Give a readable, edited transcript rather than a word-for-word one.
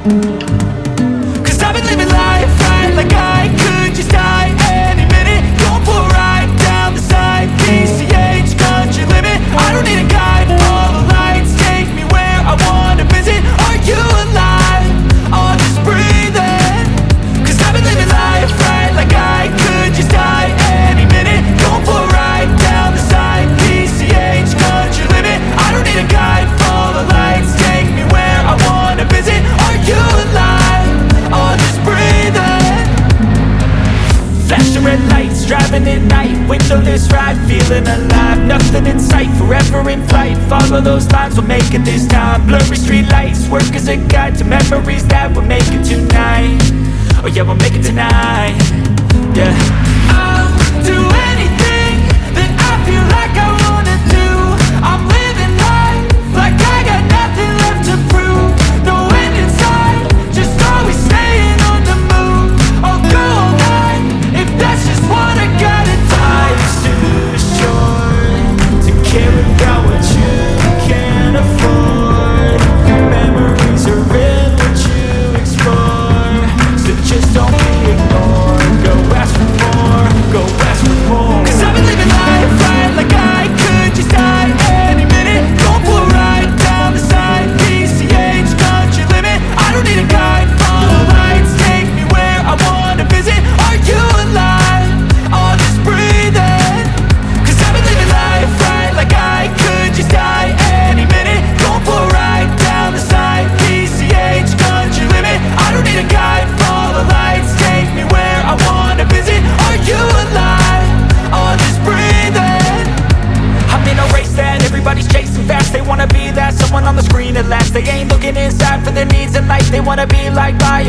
Cause I've been living life right like I could just die any minute. Going for a ride down the side, PCH, country limit. I don't need a guide, follow lights, take me where I wanna visit. Are you alive? Or just breathing? Cause I've been living life right like I could just die any minute. Going for a ride down the side, PCH, country limit. I don't need a guide, follow lights, take me where I wanna visit. Are you alive? Or just breathing? Flashing red lights, driving at night, windowless ride, feeling alive. Nothing in sight, forever in flight. Follow those lines, we'll make it this time. Blurry street lights, work as a guide to memories that we'll make it tonight. Oh yeah, we'll make it tonight. Yeah. I'll do anything that I feel like I wanna do. I'm living life like I got nothing left to prove. No end in sight, just always staying on the move. I'll go all night if that's just what I gotta do. Life's too short to care about what you can't afford. Memories are in what you explore, so just don't be ignored. Go ask for more, go ask for more. Cause I've been living life right like I could just die any minute. Going for a ride down the side, PCH, country limit. I don't need a guide, follow lights, take me where I wanna visit. Are you alive? Or just breathing? Cause I've been living life right like I could just die any minute. Going for a ride down the side, PCH, country limit. I don't need a guide, follow lights, take me where I wanna visit. Are you alive? Or just breathing? I'm in a race that everybody's chasing fast. They wanna be that someone on the screen at last. They ain't looking inside for their needs in life. They wanna be liked by